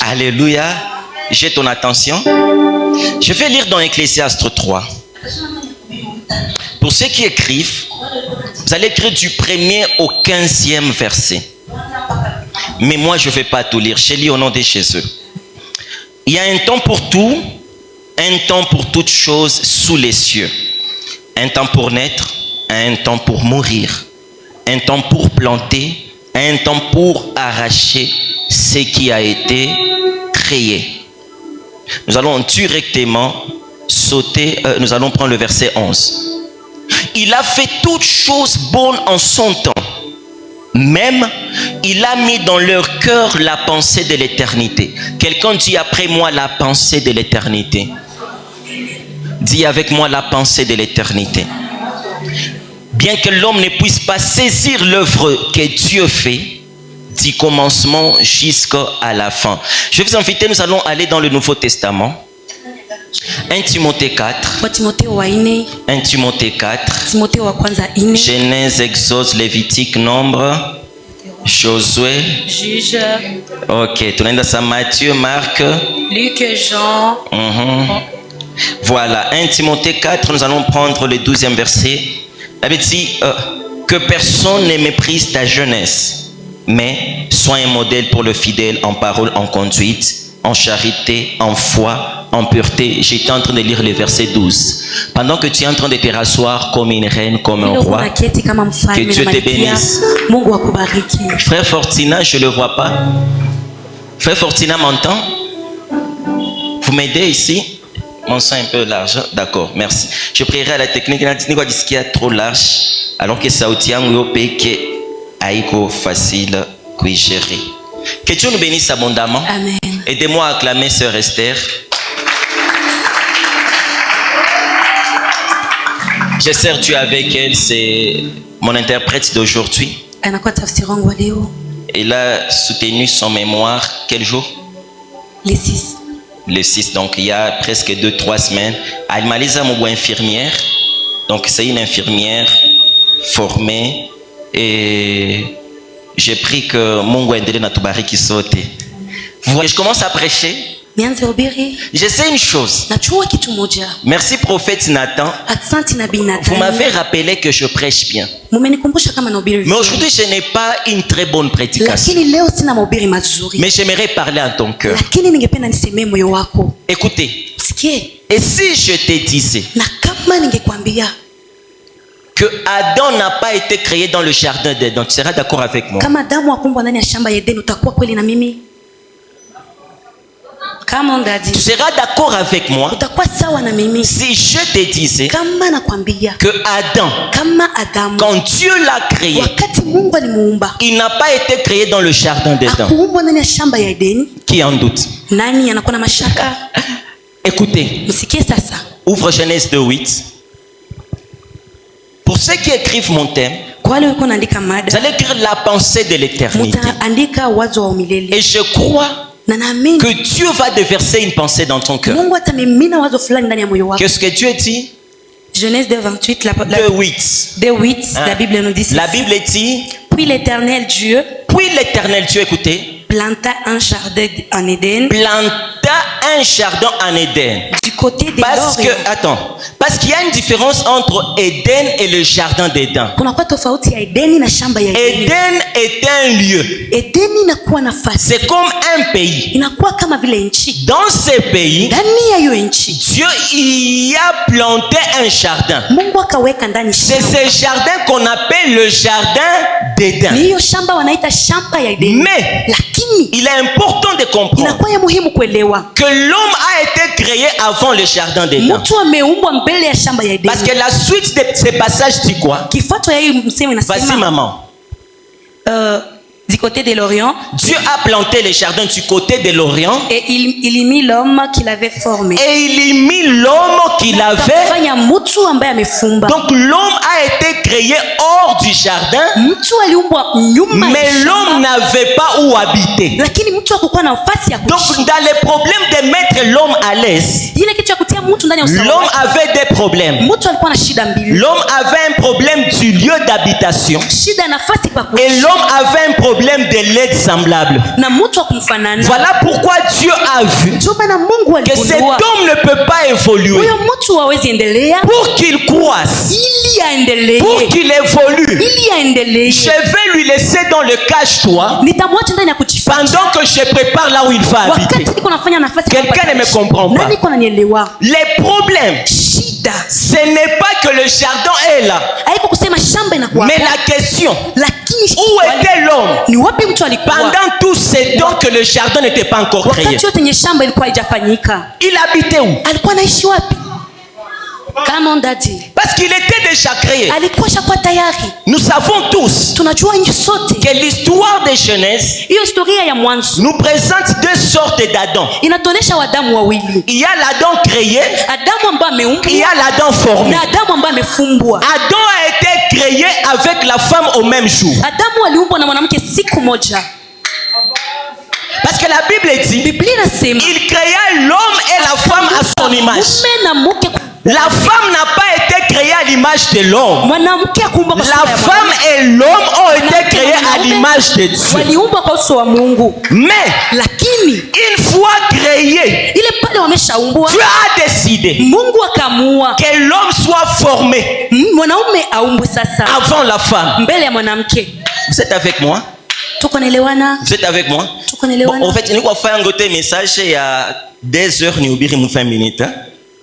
Alléluia. J'ai ton attention. Je vais lire dans Ecclésiaste 3. Pour ceux qui écrivent, vous allez écrire du 1er au 15e verset. Mais moi, je ne vais pas tout lire. Je lis au nom de Jésus. Il y a un temps pour tout, un temps pour toutes choses sous les cieux. Un temps pour naître, un temps pour mourir. Un temps pour planter, un temps pour arracher ce qui a été créé. Nous allons directement sauter, nous allons prendre le verset 11. Il a fait toutes choses bonnes en son temps. Même, il a mis dans leur cœur la pensée de l'éternité. Quelqu'un dit après moi la pensée de l'éternité. Dis avec moi la pensée de l'éternité. Bien que l'homme ne puisse pas saisir l'œuvre que Dieu fait, du commencement jusqu'à la fin. Je vais vous inviter, nous allons aller dans le Nouveau Testament. 1 Timothée 4. 1 Timothée 4. Genèse, Exode, Lévitique, Nombre, Josué. Juge. Ok, tunaenda sa Matthieu, Marc. Luc, Jean. Voilà, 1 Timothée 4, nous allons prendre le 12e verset. Il avait dit que personne ne méprise ta jeunesse, mais sois un modèle pour le fidèle en parole, en conduite, en charité, en foi, en pureté. J'étais en train de lire le verset 12. Pendant que tu es en train de te rasseoir comme une reine, comme un roi, que Dieu te bénisse. Frère Fortina, je ne le vois pas. Frère Fortina m'entend? Vous m'aidez ici? Mon sein est un peu large. D'accord, merci. Je prierai à la technique. Il y a trop large. Alors que ça outille aïko facile à gérer. Que Dieu nous bénisse abondamment. Amen. Aidez-moi à acclamer Sœur Esther. J'espère que tu es avec elle. C'est mon interprète d'aujourd'hui. Elle a soutenu son mémoire. Quel jour? Les 6. Le 6, donc il y a presque 2-3 semaines. Almalisa Mobo infirmière. Donc c'est une infirmière formée. Et j'ai pris que Mungu endele na tubari qui saute. Je commence à prêcher. Je sais une chose. Merci prophète Nathan. Vous m'avez rappelé que je prêche bien. Mais aujourd'hui je n'ai pas une très bonne prédication. Mais j'aimerais parler à ton cœur. Écoutez. Et si je te disais que Adam n'a pas été créé dans le jardin d'Éden, tu seras d'accord avec moi? Tu seras d'accord avec moi si je te disais que Adam, quand Dieu l'a créé, il n'a pas été créé dans le jardin d'Éden. Qui en doute? Écoutez, ouvre Genèse 2:8. Pour ceux qui écrivent mon thème, vous allez écrire la pensée de l'éternité. Et je crois que Dieu va déverser une pensée dans ton cœur. Qu'est-ce que Dieu dit? Genèse 2:28. 2:8. La Bible nous dit. La Bible dit. Puis l'éternel Dieu, écoutez, planta un jardin en Éden. Du côté de l'Orient. Parce qu'il y a une différence entre Éden et le jardin d'Éden. Éden est un lieu. C'est comme un pays. Dans ce pays, Dieu y a planté un jardin. C'est ce jardin qu'on appelle le jardin d'Éden. Mais il est important de comprendre que l'homme a été créé avant le jardin d'Éden. Parce que la suite de ces passages dit quoi? Vas-y maman. Du côté de l'Orient. Dieu a planté les jardins du côté de l'Orient. Et il y mit l'homme qu'il avait formé. Donc l'homme a été créé hors du jardin. Mais l'homme n'avait pas où habiter. Donc dans les problèmes de mettre l'homme à l'aise, l'homme avait des problèmes. L'homme avait un problème du lieu d'habitation. Et l'homme avait un problème problème de l'aide semblable. na mtu wa kumfanana. Voilà pourquoi Dieu a vu Ndio maana Mungu que cet aligundua homme ne peut pas évoluer. huyo mtu hawezi endelea Pour qu'il croisse, ili aendelee, pour qu'il évolue, ili aendelee. je vais lui laisser dans le cache-toi Nitamwacha ndani ya kujificha pendant que je prépare là où il va habiter. wakati niko nafanya nafasi. Quelqu'un ne me comprend pas. Nani kuna nielewa? Les problèmes, Shida ce n'est pas que le jardin est là, haiko kusema shamba inakuwa, mais la question, lakini où était l'homme ni wapi mtu alikuwa pendant tous ces temps que le jardin n'était pas encore créé? wakati yote yenye shamba ilikuwa haijafanyika? Il habitait où? Alikuwa anaishi wapi? Kama ondadi Parce qu'il était déjà créé. alikuwa shakuwa tayari. Nous savons tous Tunajua nchi sote que l'histoire de Genèse hiyo historia ya mwanzo nous présente deux sortes d'Adam. inatuonesha wadamu wawili, Il y a l'Adam créé, Adamu ambaye ameumbwa il y a l'Adam formé. na Adamu ambaye amefumbwa. Adam a été créé avec la femme au même jour. Adamu aliumbwa na mwanamke siku moja. Parce que la Bible dit, Biblia inasema il créa l'homme et la femme à son image. mume na mke. La femme n'a pas été créée à l'image de l'homme. Mwanamke akuumbwa kwa La sura ya femme et l'homme ont été créés à l'image de Dieu. waliumbwa kwa uso wa Mungu, Mais lakini une fois créé, ile pale wameshaumbwa, Dieu a décidé Mungu akaamua que l'homme soit formé mwanaume aumbwe sasa avant la femme. mbele ya mwanamke. Vous êtes avec moi? Tuko naelewana? Vous êtes avec moi? Tuko naelewana? Bon, en fait, nous allons faire un côté message il y a 2 heures, nous oublions 20 minutes. Hein?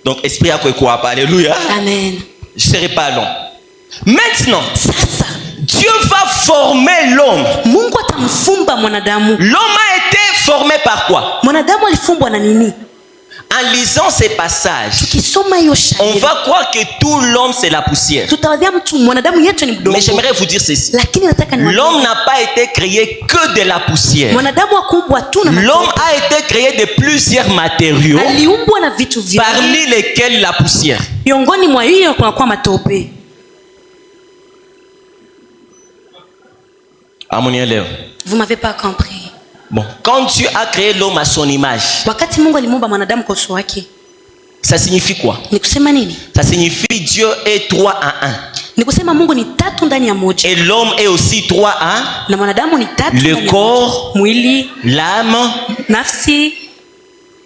Donc, esprit à quoi? Alléluia. Amen. Je ne serai pas long. Maintenant, Sasa Dieu va former l'homme. Mungu atamfumba mwanadamu. L'homme a été formé par quoi? Mwanadamu alifumbwa na nini? En lisant ces passages, Tukisoma hiyo on shairi va croire que tout l'homme c'est la poussière. tutawadhia mtu mwanadamu yetu ni mdogo, Mais j'aimerais vous dire ceci. lakini nataka niwaambie, L'homme n'a pas été créé que de la poussière. mwanadamu akuumbwa tu na L'homme matope. a été créé de plusieurs matériaux, Aliumbwa na vitu vingi, parmi lesquels la poussière. miongoni mwa hiyo kunakuwa matope. Amunielewa? Vous m'avez pas compris? Bon, quand Dieu a créé l'homme à son image, Wakati Mungu alimuumba mwanadamu kwa uso wake, ça signifie quoi? ni kusema nini? Ça signifie Dieu est 3 en 1. Ni kusema Mungu ni tatu ndani ya moja, Et l'homme est aussi 3 en na mwanadamu ni tatu le ndani ya corps, moja. Mwili, l'âme. nafsi.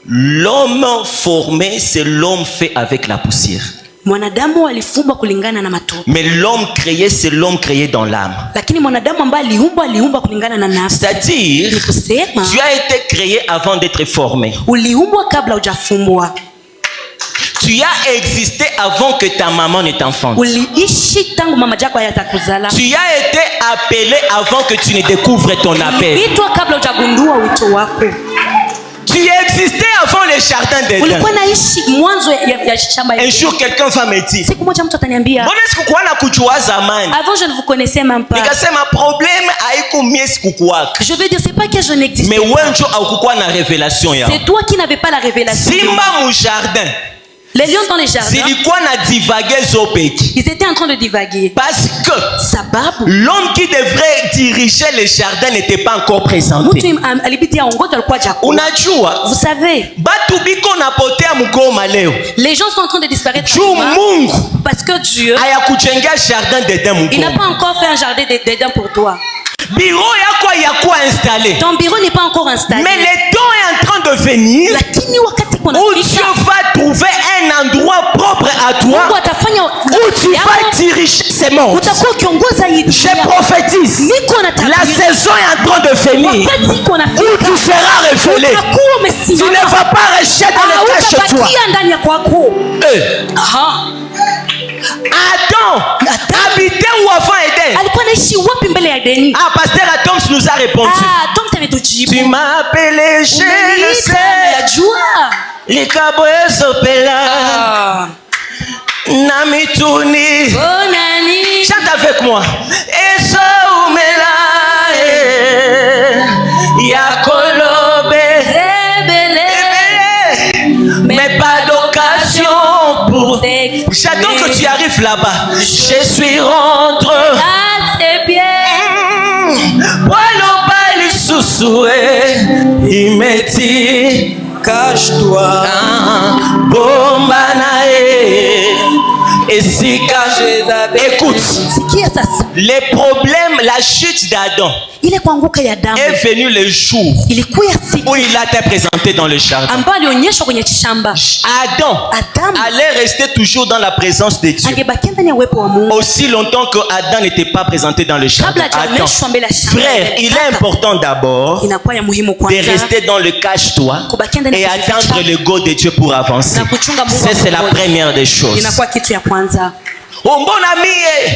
L'homme formé, c'est l'homme fait avec la poussière. Mwanadamu alifumbwa kulingana na matope, Mais l'homme créé, c'est l'homme créé dans l'âme. lakini mwanadamu ambaye aliumbwa kulingana na nafsi. C'est-à-dire, Ni kusema tu as été créé avant d'être formé. uliumbwa kabla hujafumbwa, Tu as existé avant que ta maman ne t'enfante. uliishi tangu mama yako hayatakuzala, Tu as été appelé avant que tu ne découvres ton appel. uliitwa kabla hujagundua wito wako, Tu existais avant le jardin d'Éden. ulikuwa naishi mwanzo ya shamba. Un jour, quelqu'un va me dire, Siku moja mtu ataniambia, mbona sikukuwa na kujua zamani? avant je ne vous connaissais même pas. Nikasema problème haiko mie sikukuwaka. Je veux dire, c'est pas que je n'existe Mais pas, wewe ndio haukukuwa na révélation yao. c'est toi qui n'avais pas la révélation. Simba mu jardin Les lions dans les jardins, zilikuwa na divague zopeki. ils étaient en train de divaguer. Parce que Sababu l'homme qui devrait diriger le jardin n'était pas encore présenté. mtu alibidi aongoze, alikuwa hajakuwa. Unajua Vous savez, batu biko napotea mgoma leo les gens sont en train de disparaître juu Mungu parce que Dieu, hayakujengea jardin d'Éden il n'a mgoma. pas encore fait un jardin d'Éden pour toi. Bureau yako hayakuwa installé. Ton bureau n'est pas encore installé. Mais le temps est en train de venir Lakini wakati kuna où Dieu va trouver un endroit propre à toi Mungu atafanya où tu vas diriger ces mondes. utakuwa kiongoza hii Je dunia. prophétise, Niko na la saison est en train de finir wakati kuna où tu seras révélé. utakuwa Tu umesimama. ne vas pas rester dans le cas chez toi. Hautabakia ndani ya kwako. Aha. Adam habitait où avant Éden? Alikuwa anaishi wapi mbele ya Edeni? Ah, pasteur Atoms nous a répondu. Tom ametujibu. Tu m'as appelé, je le sais. Najua. Likabwezopela Namituni. Bonani. Chante avec moi. Eso umela Yakolobe. Mais pas d'occasion pour. J'attends que tu arrives là-bas. Je suis rentré. Ah, c'est bien. Voilà, bali susue. Imeti. Cache-toi. Bomba nae. Écoute, les problèmes, la chute d'Adam ile kuanguka ya Adamu est venu le jour ilikuwa siku où il a été présenté dans le jardin. ambayo alionyeshwa kwenye shamba. Adam allait rester toujours dans la présence de Dieu angebakia ndani ya uwepo wa Mungu aussi longtemps que Adam n'était pas présenté dans le jardin. hajaonyeshwa mbele ya shamba. Frère, il est important d'abord inakuwa ya muhimu de kwanza rester dans le cache-toi kubakia ndani et ya attendre le go de Dieu pour avancer. na kuchunga Mungu. Ça, c'est la première des choses. inakuwa kitu ya kwanza. Oh mon ami,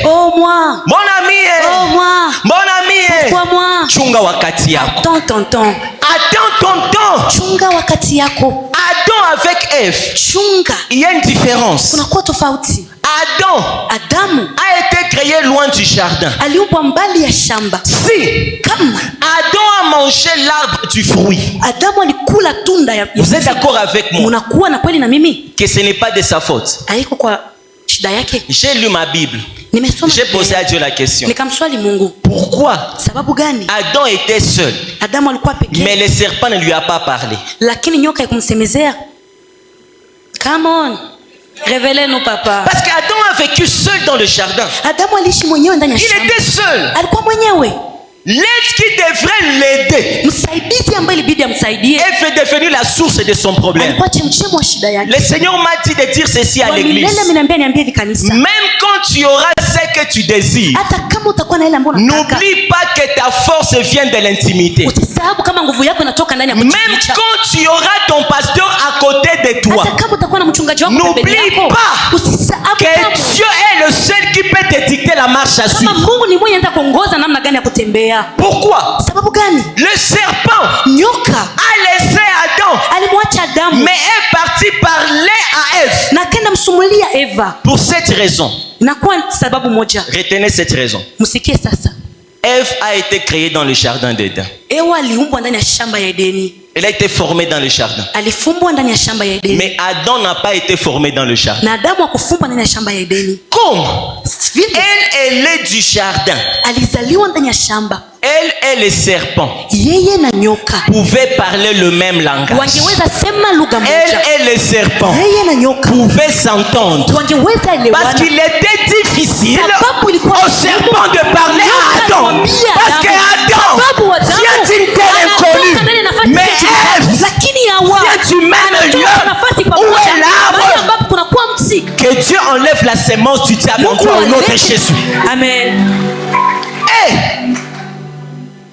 oh moi, mon ami, oh moi, mon ami, pourquoi moi? chunga wakati yako. Attends ton temps. Attends ton temps. Chunga wakati yako. Adam avec Ève, chunga. Il y a une différence. Kunakuwa tofauti. Adamu a été créé loin du jardin. aliumbwa mbali ya shamba. Si kama Adam a mangé l'arbre du fruit, Adamu alikula tunda ya vous êtes d'accord avec moi unakuwa na kweli na mimi que ce n'est pas de sa faute? haiko kwa shida yake. J'ai lu ma Bible. Nimesoma. J'ai posé à Dieu la question. Nikamswali Mungu. Pourquoi Sababu gani? Adam était seul, Adamu alikuwa pekee, mais le serpent ne lui a pas parlé. lakini nyoka ikumsemezea. Come on. Révélez-nous papa. Parce qu'Adam a vécu seul dans le jardin. Adamu aliishi mwenyewe ndani ya Il shamba. était seul. Alikuwa mwenyewe. L'aide qui devrait l'aider Msaidizi ambaye ilibidi amsaidie est devenue la source de son problème. alikuwa chemchemu wa shida yake. Le Seigneur m'a dit de dire ceci à l'église. Niambie hivi kanisa. Même quand tu auras ce que tu désires, hata kama utakuwa na ile ambayo unataka, n'oublie pas que ta force vient de l'intimité. usisahau kama nguvu yako inatoka ndani ya Même kujificha. quand tu auras ton pasteur à côté de toi, hata kama utakuwa na mchungaji wako pembeni n'oublie yako, pas usisahau que Dieu est le seul qui peut te dicter la marche à kama suivre. Mungu ni mwenye anataka kuongoza namna gani ya kutembea. Pourquoi? Sababu gani? Le serpent Nyoka a laissé Adam, alimwacha Adamu mais est parti parler à Ève. na kenda msumulia Eva. Pour cette raison, Inakuwa sababu moja. retenez cette raison. Msikie sasa. Ève a été créée dans le jardin d'Éden. Ewa aliumbwa ndani ya shamba ya Edeni. Elle a été formée dans le jardin. Alifumbwa ndani ya shamba ya Edeni. Mais Adam n'a pas été formé dans le jardin. Na Adamu hakufumbwa ndani ya shamba ya Edeni. Comme Vile elle est du jardin, alizaliwa ndani ya shamba. elle et le serpent Yeye na nyoka pouvaient parler le même langage. wangeweza sema lugha Elle moja. et le serpent Yeye na nyoka pouvaient s'entendre. wangeweza Parce elewana. qu'il était difficile Sababu ilikuwa au serpent de parler à Adam. Parce que Adam vient d'une terre inconnue. Mais Ève lakini Hawa vient du même lieu où est l'arbre. ambapo kunakuwa mti. Que Dieu enlève la sémence du diable en toi au nom de Jésus. Amen. Hey!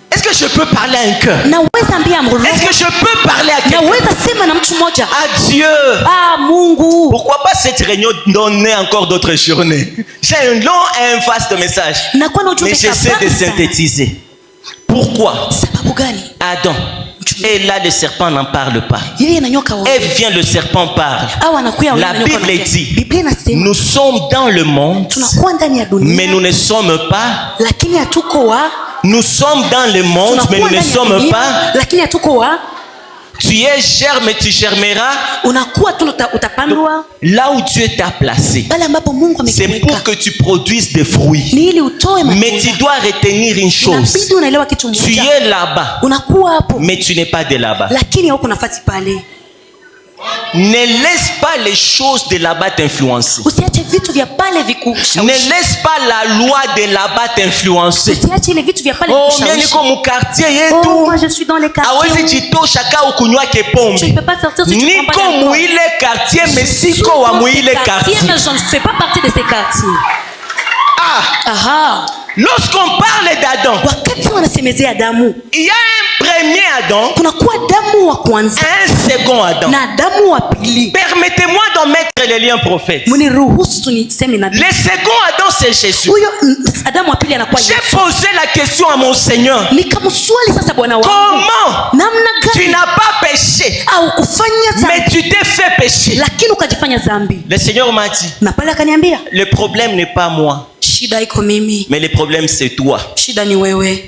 Est-ce que je peux parler à un cœur? Naweza ambia mroho. Est-ce que je peux parler à quelqu'un? Naweza sema na mtu mmoja. À Dieu. Ah Mungu. Pourquoi pas cette réunion donner encore d'autres journées? J'ai un long et un vaste message. Nakuwa na ujumbe Mais j'essaie de kabisa. synthétiser. Pourquoi Sababu gani? Adam, et là le serpent n'en parle pas. Yeye na nyoka wao. Ève vient, le serpent parle. Au anakuya La Bible dit, Biblia inasema nous sommes dans le monde, tunakuwa ndani ya dunia mais nous ne sommes pas. lakini hatuko wa. Nous sommes dans le monde, mais nous ne sommes pas. Lakini hatuko wa. Tu es germe, tu germeras. Unakuwa tu utapandwa. Là où Dieu t'a placé, Pale ambapo Mungu c'est amekuweka. pour que tu produises des fruits. Ni ili utoe matunda. Mais tu dois retenir une chose. Inabidi unaelewa kitu Tu moja. es là-bas, Unakuwa hapo. mais tu n'es pas de là-bas. Lakini hauko nafasi pale. Ne laisse pas les choses de là-bas t'influencer. Usiache vitu vya pale Ne vikushawishi. laisse pas la loi de là-bas t'influencer. Usiache ile vitu vya pale Oh, vikushawishi. niko mu quartier Oh, yetu. moi je suis dans les Awezi quartiers. jitoshaka ukunywa ke Tu ne pombe. peux pas sortir si tu prends pas Niko d'alcool. muile quartier, mais Je suis siko wa dans ces muile quartiers, quartier. mais je ne fais pas partie de ces quartiers. Ah, Aha. lorsqu'on parle d'Adam, Wakati wanasemezea Adamu, il y a un premier Adam, kunakuwa Adamu wa kwanza un second Adam. na Adamu wa pili. Permettez-moi d'en mettre les liens prophètes. Mniruhusu niseme nabii. Le second Adam, c'est Jésus. Huyo Adamu wa pili anakuwa J'ai Yesu. posé la question à mon Seigneur. Nikamswali sasa Bwana wangu, Comment namna tu gani n'as pas péché, au kufanya mais dhambi tu t'es fait pécher? lakini ukajifanya dhambi? Le Seigneur m'a dit, Na pale akaniambia, le problème n'est pas moi, shida iko mimi, mais le problème c'est toi. shida ni wewe.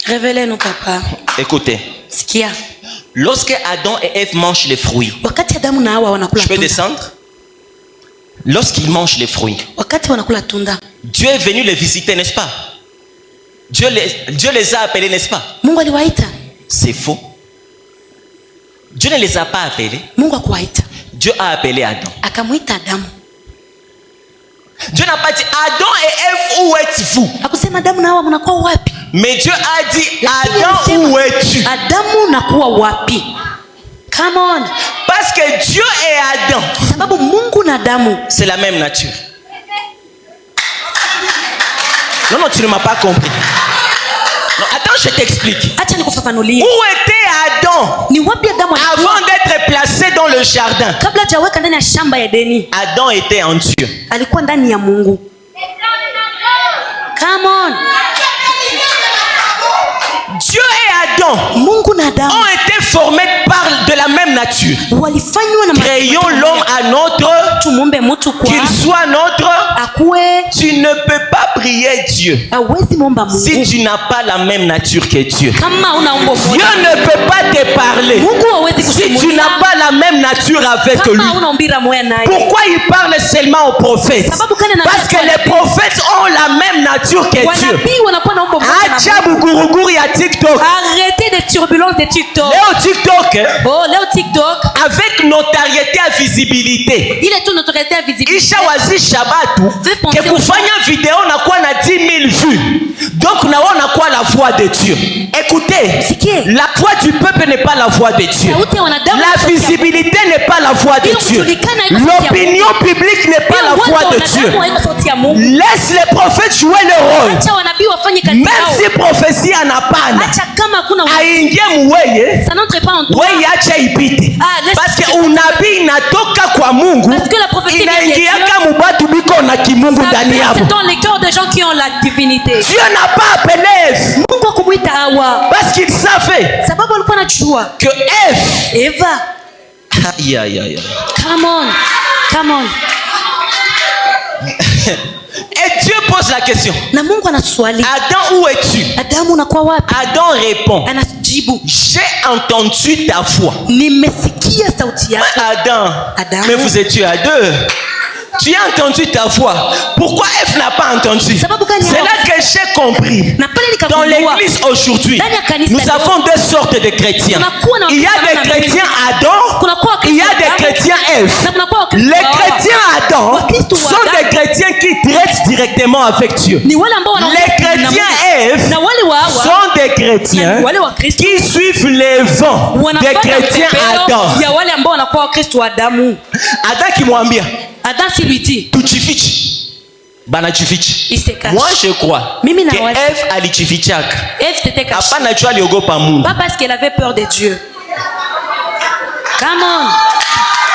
Révélez-nous papa. Écoutez, Sikia, lorsque Adam et Ève mangent les fruits, wakati Adamu na Hawa wanakula je peux tunda, descendre? Lorsqu'ils mangent les fruits, wakati wanakula tunda, Dieu est venu les visiter, n'est-ce pas? Dieu les a appelés, n'est-ce pas? Mungu aliwaita? C'est faux. Dieu ne les a pas appelés. Mungu akuwaita, Dieu a appelé Adam. akamwita Adamu. Dieu n'a pas dit Adam et Ève, où êtes-vous? Hakusema Adamu na Hawa mnakuwa wapi? Mais Dieu a dit Adam, où es-tu? Adamu unakuwa wapi? Come on. Parce que Dieu et Adam, Sababu Mungu na Adamu c'est la même nature. Non, non, tu ne m'as pas compris. Non, attends, je t'explique. Acha nikufafanulie. Où était Adam Ni wapi Adamu alikuwa? avant d'être placé dans le jardin? Kabla hajaweka ndani ya shamba ya Edeni. Adam était en Dieu. Alikuwa ndani ya Mungu. Come on. Dieu et Adam Mungu na Adamu ont été formés par de la même nature. walifanywa na Créons l'homme à notre, tumumbe mtu kwa qu'il soit notre. akue. Tu ne peux pas prier Dieu Hawezi muomba si Mungu tu n'as pas la même nature que Dieu. kama una umbo Dieu moja. ne peut pas te parler Mungu hawezi si tu kusimulia n'as pas la même nature avec lui. kama una umbira moja naye. Pourquoi il parle seulement aux prophètes? Sababu gani anaambia Parce que kwa les prophètes ont la même nature que Dieu. wanabii wanakuwa na umbo moja na Acha buguruguru ya TikTok. Arrêtez des turbulences de TikTok. Léo TikTok, Oh, leo TikTok avec notoriété à visibilité. ile tu notoriété ya visibilité. Isha wazi shabatu que kufanya vidéo nakuwa na 10 000 vues. Donc naona quoi la voix de Dieu. Écoutez, Sikie. la voix du peuple n'est pas la voix de Dieu. Sauti ya wanadamu ni La sauti ya visibilité n'est pas la voix de Hiyo Dieu. kujulikana haiko sauti ya L'opinion publique n'est pas Hiyo la watu voix de wanadamu Dieu. haiko sauti ya Mungu. Laisse les prophètes jouer leur rôle. Acha wanabii wafanye kazi Même yao. si prophétie anapana Acha kama hakuna aingie muweye, ça n'entre pas en toi. weye acha ipite. Ah, laisse- Parce que unabii inatoka kwa Mungu, Parce que la prophétie vient de inaingiaka mubatu biko na kimungu Ça ndani passe yabo. dans les cœurs des gens qui ont la divinité. Dieu n'a pas appelé Ève Mungu akumwita Hawa parce qu'il savait sababu alikuwa anajua que Ève, Eva. aïe aïe aïe, Come on. Come on. et Dieu pose la question. Na Mungu anaswali, Adam, où es-tu? Adamu unakuwa wapi? Adam répond, Anajibu, j'ai entendu ta voix. nimesikia sauti yako. Adam, Adam. mais vous étiez à deux. Tu as entendu ta voix. Pourquoi Ève n'a pas entendu? Sababu gani C'est là que j'ai compris. Na pale Dans nikagundua l'église aujourd'hui, Ndani ya kanisa nous leo, avons deux sortes de chrétiens. kunakuwa na Il y a Wakristo des na chrétiens Wakristo. Adam, Kunakuwa il y a Wakristo wa des Adamu, chrétiens Ève. na kunakuwa Wakristo Les wa Hawa. chrétiens Adam Wakristo wa sont des Adamu chrétiens qui traitent directement avec Dieu. ni wale ambao wanaongea Les na chrétiens Mungu. Ève Na wale wa Hawa sont des chrétiens na wale Wakristo qui suivent les vents des wanafuata chrétiens mpepeo Adam. ya wale ambao wanakuwa Wakristo wa Adamu. Adam kimwambia Adam si lui dit, tujifiche, banajifiche. il se cache. Moi je crois Mimi que nawaza. Ève alijifichaka Ève s'était cachée. hapana jua aliogopa Mungu. Pas parce qu'elle avait peur de Dieu. Come on.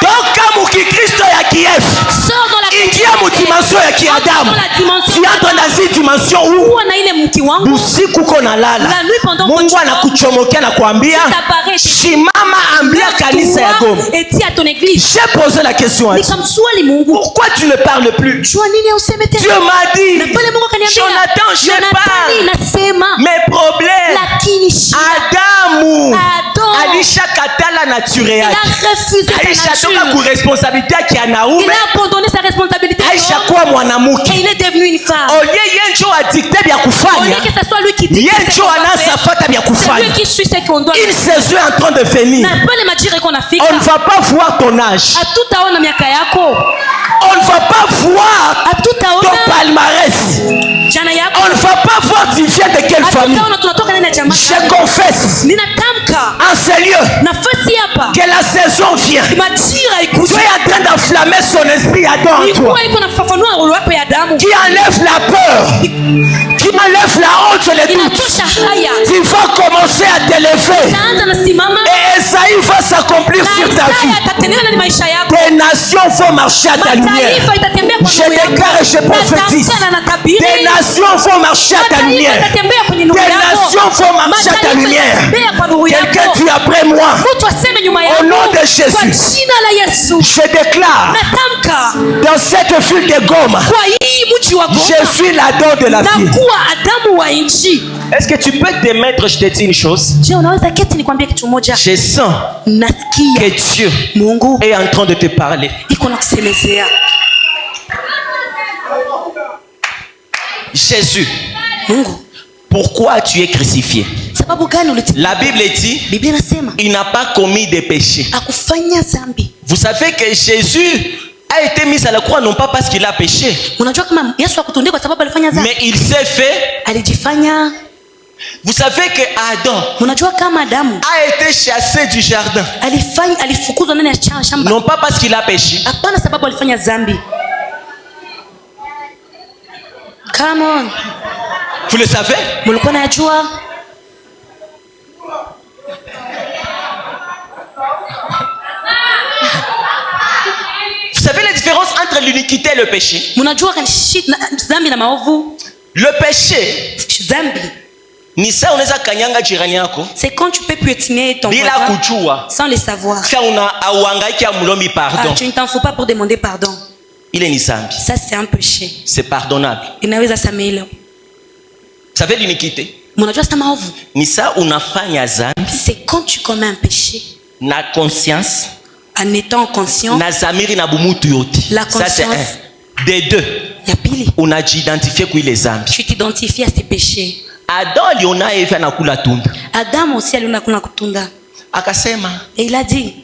Toka mukikristo ya kiEve Sors dans la ingia mudimension ya kiadamu. Dans la dimension Tu entres dans une dimension où kuwa na ile mke wangu. usiku uko nalala, La nuit pendant Mungu que tu anakuchomokea na kuambia t'apparaît, shimama, ambia kanisa ya Goma. et dis à ton église. J'ai posé la question à Dieu. Nikamswali Mungu. Pourquoi tu ne parles plus? Jua nini useme tena? Dieu m'a dit, Na pale Mungu akaniambia, Jonathan, je Jonathani, parle. nasema Mes problèmes. lakini shida Adamu Adam alishakatala nature il yake, a refusé sa alishatoka nature. ku responsabilité yake ya Il naume, a abandonné sa responsabilité d'homme aishakuwa et mwanamke. il est devenu une femme. Oye ye njo adikte vya Au lieu kufanya, que ce soit lui qui dit ye ce qu'on njo doit anasa faire, fata vya c'est lui kufanya. qui suit ce qu'on doit Une faire. saison est en train de venir. Na pale majira qu'on a fika. On ne va pas voir ton âge, Hatutaona miaka yako. on ne va pas voir ton Hatutaona palmarès, jana on yako. ne va pas voir tu viens de quelle famille. Hatutaona tunatoka ndani ya jamaa. Je confesse Ninatamka en ce lieu nafasi hapa. que la saison vient. Majira Dieu ikuja. est en train d'enflammer son esprit à toi en toi, Ilikuwa iko nafafanua roho yako ya damu. qui enlève la peur, qui enlève la honte, les doutes. Inatosha haya. Tu vas commencer à t'élever Taanza nasimama. et Esaïe va s'accomplir Na sur ta Isaya vie. atatendeka ndani maisha yako. Des nations vont marcher à ta lumière. Mataifa itatembea kwa Je nuru yako. déclare et je prophétise. Natamka na natabiri. Des nations vont marcher à ta Mataifa lumière. itatembea kwenye nuru Des yako. nations vont marcher à ta Mataifa lumière. itatembea kwa nuru Quelqu'un yako. dit après moi, Mtu aseme nyuma au yako. nom de Kwa Jésus, jina la Yesu. je déclare Natamka dans cette ville de Goma, kwa hii mji wa Goma. je suis l'Adam de la Na ville. kuwa Adamu wa nchi. Est-ce que tu peux te mettre, je te dis une chose, Je, unaweza keti nikwambie kitu moja. je sens Nasikia que Dieu Mungu est en train de te parler. iko na kusemezea. Jésus, Mungu, pourquoi tu es crucifié? sababu gani La Bible dit, Biblia inasema il n'a pas commis de péché. akufanya dhambi. Vous savez que Jésus a été mis à la croix non pas parce qu'il a péché, Unajua kama Yesu akutundikwa kwa sababu alifanya dhambi. mais il s'est fait. Alijifanya. Vous savez que Adam Unajua kama Adamu a été chassé du jardin alifukuzwa ndani ya shamba. non pas parce qu'il a péché, Hapana sababu alifanya dhambi. Come on. vous le savez. Mulikuwa najua? Vous savez la différence entre l'iniquité et le péché? Munajua dhambi na maovu? Le péché Dhambi ni saa unaweza kanyanga jirani yako c'est quand tu peux piétiner ton bila voisin kujua, sans le savoir. kisha auhangaiki amlombi pardon. Tu ne t'en fous pas pour demander pardon. Ile ni zambi. Ça c'est un péché. C'est pardonnable. Inaweza samehewa. Vous savez l'iniquité? Munajua sasa maovu? Ni saa unafanya zambi C'est quand tu commets un péché na conscience, en étant conscient. na zamiri na bumutu yote. La Ça c'est conscience. un. Des deux, Ya pili, unajiidentifie kwa ile zambi. tu t'identifies à tes péchés. Adam aliona Eva anakula tunda, Adam aussi aliona kuna kutunda. akasema Et il a dit,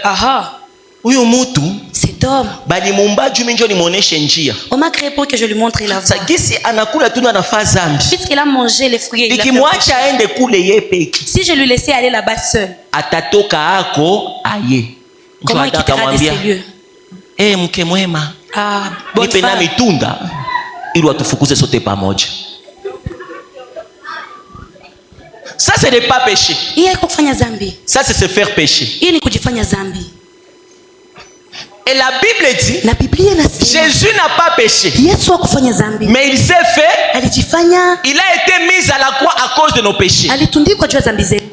aha, huyu mutu cet homme, balimuumba juu mimi ndio nimuoneshe njia. on m'a créé pour que je lui montre la voie. Sagisi anakula tunda anafaa zambi. Puisqu'il a mangé les fruits, il a fait un péché. Ikimwacha aende kule yeye peke, Si je lui laissais aller là-bas seul, atatoka ako aye. comment il quittera de ces lieux? Mke mwema, Ah, bonne nipe na femme. mitunda ili watufukuze sote pamoja. Ça c'est ne pas pécher. Hii haiko kufanya dhambi. Ça c'est se faire pécher. Hii ni kujifanya dhambi. Et la Bible dit, Na Biblia inasema Jésus n'a pas péché, Yesu hakufanya dhambi. mais il s'est fait, Alijifanya, il a été mis à la croix à cause de nos péchés. alitundikwa juu ya dhambi zetu.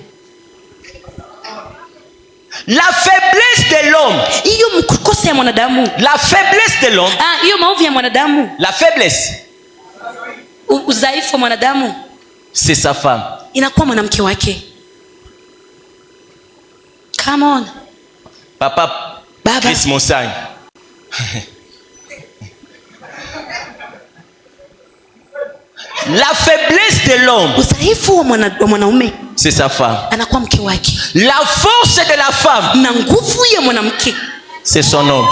La faiblesse de l'homme, Hiyo mkosa ya mwanadamu. la faiblesse de l'homme, Hiyo maovu ya mwanadamu. la faiblesse, Udhaifu wa mwanadamu c'est sa femme. inakuwa mwanamke wake. Come on. Papa Baba. Chris Monsagne. La faiblesse de l'homme, Udhaifu wa mwanaume c'est sa femme. anakuwa mke wake. La force de la femme, Na nguvu ya mwanamke c'est son homme.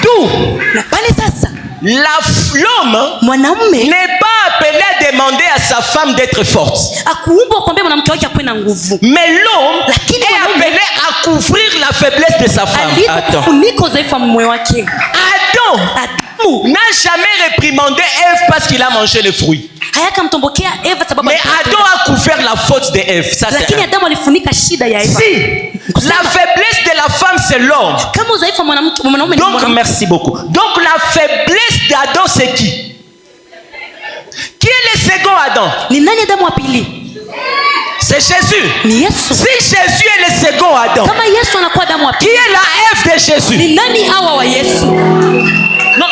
D'où na pale sasa l'homme mwanaume n'est pas appelé à demander à sa femme d'être forte. akuumbwa kwambia mwanamke wake akuwe na nguvu. Mais l'homme Lakini est mwanaume appelé à couvrir la faiblesse de sa femme. Attends. kufunika udhaifu wa mume wake. Adam Adamu n'a jamais réprimandé Ève parce qu'il a mangé le fruit. hayakamtombokea Eva sababu Mais Adam a couvert la faute de Ève. Ça, c'est lakini un. Adamu alifunika shida ya Eva. Si la faiblesse de la femme, c'est l'homme. Kama udhaifu wa mwanaume ni Donc, mwanamke. merci beaucoup. Donc, la faiblesse d'Adam, c'est qui? Qui est le second Adam? Ni nani Adamu wa pili? C'est Jésus. Ni Yesu. Si Jésus est le second Adam, Kama Yesu anakuwa Adamu wa qui pili, est la Ève de Jésus? ni nani Hawa wa Yesu? Non,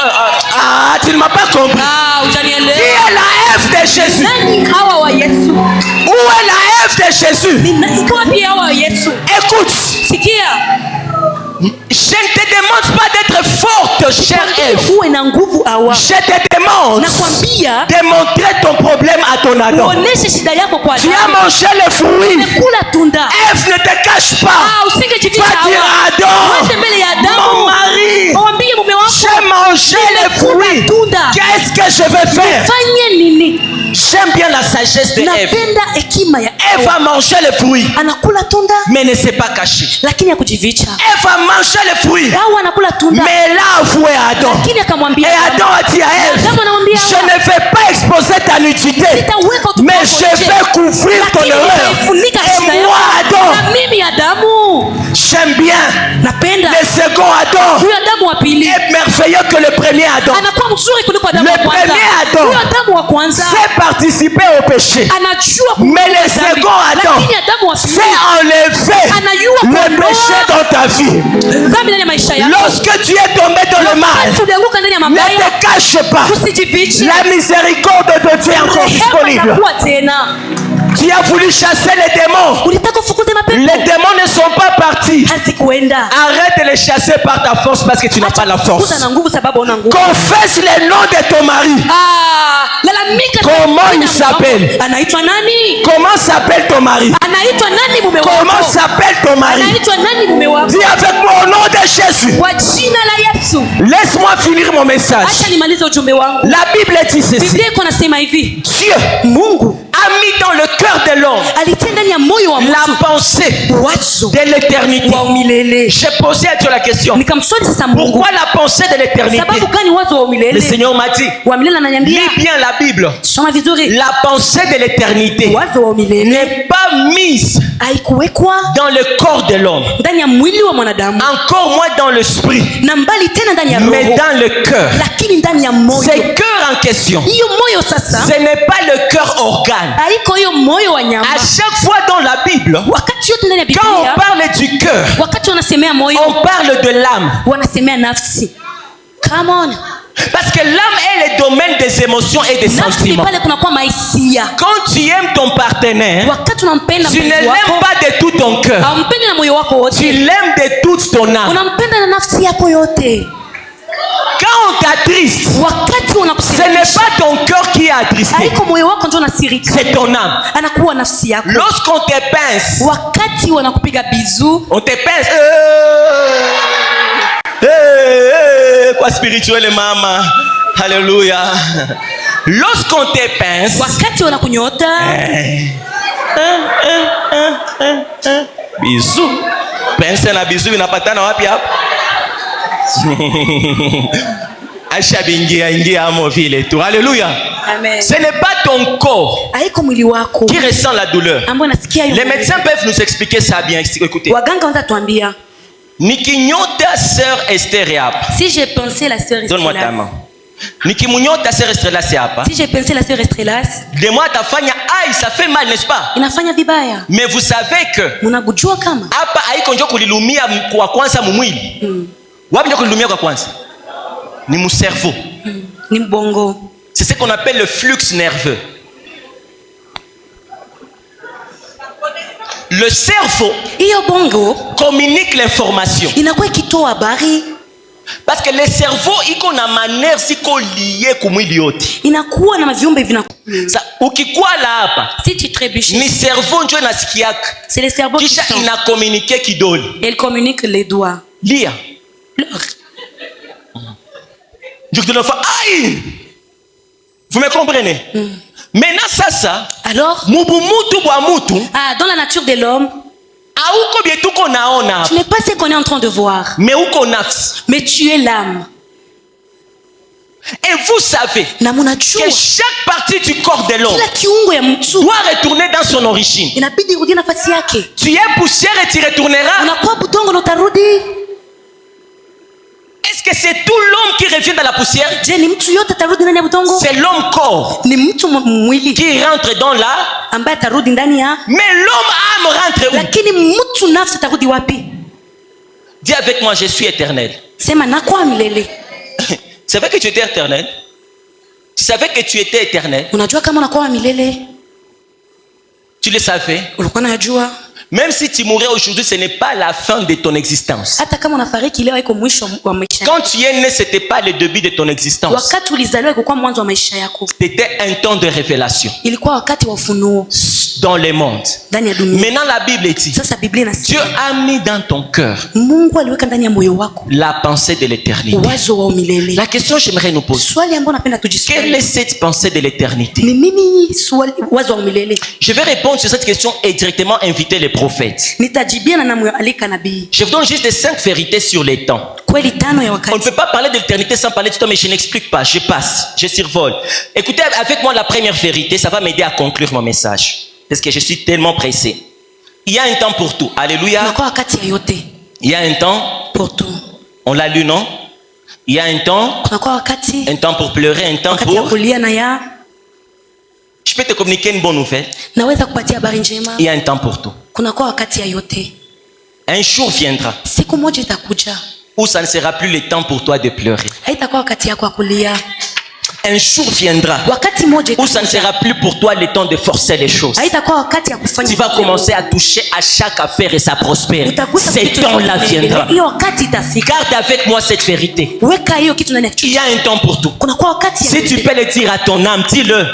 tu ne m'as pas compris. Qui Hujanielewa. est la Ève de Jésus? Nani Hawa wa Yesu? Où est la Ève de Jésus? Ni nani kwa pia Hawa wa Yesu? Écoute, Sikia. je ne te demande pas d'être forte, chère Ève. Uwe na nguvu Hawa. Je te demande Nakwambia de montrer ton problème à ton Adam. uoneshe shida yako kwa Tu as Adamu. mangé le fruit. Kula tunda. Ève, ne te cache pas. Usingejificha Va dire Hawa. à Adam, Uende mbele ya mon Adamu. mari, Mwambie mume wako j'ai mangé le fruit. tunda. Qu'est-ce que je vais faire? Fanye nini? J'aime bien la sagesse de Ève. Napenda hekima ya Ève a mangé le fruit, anakula tunda mais ne s'est pas cachée. lakini hakujificha. Ève a mangé le fruit, Hawa anakula tunda mais elle a avoué à Adam. lakini Et akamwambia Adam a dit à Ève, Adamu anamwambia je Hawa, ne vais pas exposer ta nudité, sitaweka utupu mais wako je nje, vais couvrir ton lakini erreur. nitaifunika shida Et moi, yako. Adam, Na mimi Adamu j'aime bien. napenda Le second Adam huyo Adamu wa pili est merveilleux que le premier Adam. anakuwa mzuri kuliko Adamu Le wa kwanza. premier Adam Huyo Adamu wa kwanza C'est participer au péché. anajua Mais le kupunguza dhambi. second Adam Lakini Adamu wa pili c'est enlever anajua le kuondoa péché dans ta vie. dhambi ndani ya maisha yako. Lorsque tu es tombé dans le mal, Wakati ulianguka ndani ya ne mabaya, te cache pas. usijifiche. La miséricorde de Dieu est encore Rehema disponible. itakuwa tena. Tu as voulu chasser les démons. Ulitaka ufukuze mapepo. Les démons ne sont pas partis. Hazikuenda. Arrête de les chasser par ta force parce que tu n'as pas la force. Fukuza na nguvu sababu una nguvu. Confesse le nom de ton mari. Lalamika. Comment il s'appelle? Anaitwa nani? Comment s'appelle ton mari? Anaitwa nani mume wako? Comment s'appelle ton mari? Anaitwa nani mume wako? Dis avec moi au nom de Jésus. Kwa jina la Yesu. Laisse-moi finir mon message. Acha nimalize ujumbe wangu. La Bible dit ceci. Biblia iko nasema hivi. Dieu, Mungu a mis dans le cœur de l'homme alitia ndani ya moyo wa mtu la pensée wazo de l'éternité. wa umilele. J'ai posé à Dieu la question. Nikamswali sasa Mungu. Pourquoi la pensée de l'éternité? Sababu gani wazo wa umilele? Le Seigneur m'a dit, Wa milele ananiambia. lis bien la Bible. Soma vizuri. La pensée de l'éternité Wazo wa umilele n'est pas mise haikuwekwa dans le corps de l'homme, ndani ya mwili wa mwanadamu, encore moins dans l'esprit, na mbali tena ndani ya mais roho, dans le cœur. lakini ndani ya moyo. Ce cœur en question, Hiyo moyo sasa ce n'est pas le cœur organe. haiko hiyo moyo wa nyama. À chaque fois dans la Bible, Wakati yote ndani ya quand on Biblia, parle du cœur, wakati wanasemea moyo, on parle de l'âme. wanasemea nafsi. Come on. Parce que l'âme est le domaine des émotions et des Nafsi ni sentiments. pale kunakuwa mahisia. Quand tu aimes ton partenaire, Wakati unampenda tu ne mpenzi l'aimes wako, pas de tout ton cœur. haumpendi na moyo wako wote, Tu l'aimes de toute ton âme. unampenda na nafsi yako yote. Quand on t'attriste, Wakati ce n'est unakusirikisha, pas ton cœur qui est attristé, haiko moyo wako ndio unasirika, c'est ton âme. anakuwa nafsi yako. Lorsqu'on te pince, Wakati wanakupiga bizu, on te pince. Quoi spirituel, maman? Alléluia. Lorsqu'on te pince, wakati wanakunyota, bisou. Pince na bisou inapatana wapi hapa? Acha bingia ingia amo vile tu. Alléluia. amen. Ce n'est pas ton corps Haiko mwili wako qui ressent la douleur. ambao nasikia hiyo. Les médecins peuvent nous expliquer ça bien. Écoutez. Waganga watatuambia. Nikinyota sœur Esther hapa. Si j'ai pensé la sœur Donne-moi ta Estrelas. main. Nikimunyota sœur Esther hapa. Si j'ai pensé la sœur Estrelas, De moi tafanya aïe, ça fait mal, n'est-ce pas? inafanya vibaya. Mais vous savez que Mnagujua kama hapa haiko njo kulilumia kwa kwanza mumwili. Wapi njo kulilumia kwa kwanza? Ni mu cerveau. ni mbongo. C'est ce qu'on appelle le flux nerveux. Le cerveau Hiyo bongo communique l'information. inakuwa ikitoa habari, Parce que le cerveau iko na manière siko lié kumwili yote. inakuwa na maviumbe Sa ukikwala hapa si tu trébuches, ni cerveau njo inasikiaka. c'est le cerveau qui Kisha sent. ina communique kidole. Elle communique les doigts. Lia. Pleure. Je te le fais. Aïe! Vous me comprenez? Maintenant ça, Alors, mubumutu bwa mutu, dans la nature de l'homme, auko bietu ko naona, tu n'es pas ce qu'on est en train de voir, mais uko nafsi. mais tu es l'âme. Et vous savez Na munajua que chaque partie du corps de l'homme kila kiungo ya mtu doit retourner dans son origine. inabidi irudie nafasi yake. Tu es poussière et tu retourneras. Unakuwa budongo na utarudi. Est-ce que c'est tout l'homme qui revient dans la poussière? Je, ni mtu yote atarudi ndani ya budongo? C'est l'homme corps Ni mtu mwili qui rentre dans la... ambaye atarudi ndani ya, Mais l'homme âme rentre où? lakini mtu nafsi atarudi wapi? Dis avec moi, je suis éternel. Sema nakuwa milele. Tu savais que tu étais éternel? Tu savais que tu étais éternel? Unajua kama unakuwa milele? Tu le savais? Ulikuwa unajua? Même si tu mourrais aujourd'hui, ce n'est pas la fin de ton existence. Hata kama unafariki leo haiko mwisho wa maisha. Quand tu es né, ce n'était pas le début de ton existence. Wakati ulizaliwa ilikuwa mwanzo wa maisha yako. C'était un temps de révélation Ilikuwa wakati wa ufunuo dans le monde. ndani ya dunia. Maintenant, la Bible dit, Sasa Biblia Dieu inasema a mis dans ton cœur Mungu aliweka ndani ya moyo wako la pensée de l'éternité. wazo wa umilele. La question que j'aimerais nous poser, Swali ambalo napenda quelle tujiswali est cette pensée de l'éternité? ni nini? Swali wazo wa umilele. Je vais répondre sur cette question et directement inviter les prophètes. Nitajibiana na alika nabii. Je vous donne juste les 5 vérités sur les temps. Kweli tano ya On ne wakati. peut pas parler de l'éternité sans parler du temps, mais je n'explique pas, je passe, je survole. Écoutez avec moi la première vérité, ça va m'aider à conclure mon message. Parce que je suis tellement pressé. Il y a un temps pour tout. Alléluia. Unakuwa wakati ya yote Il y a un temps, pour tout. on l'a lu, non? Il y a un temps Kunakuwa pour pleurer, un temps wakati ya pour... kulia na ya Je peux te communiquer une bonne nouvelle. naweza kupatia habari njema. Il y a un temps pour tout. Kunakuwa wakati ya yote. Un jour viendra Siku moja itakuja où ça ne sera plus le temps pour toi de pleurer. haitakuwa wakati yako ya kulia. Un jour viendra wakati moja où ça ne sera plus pour toi le temps de forcer les choses. haitakuwa wakati ya kufanya. Tu vas commencer à toucher à chaque affaire et ça prospère. Ce temps-là viendra. Hiyo wakati itafika. Garde avec moi cette vérité. Weka hiyo kitu ndani ya kichwa. Il y a un temps pour tout. Kuna kwa wakati ya Si tu peux le dire à ton âme, dis-le.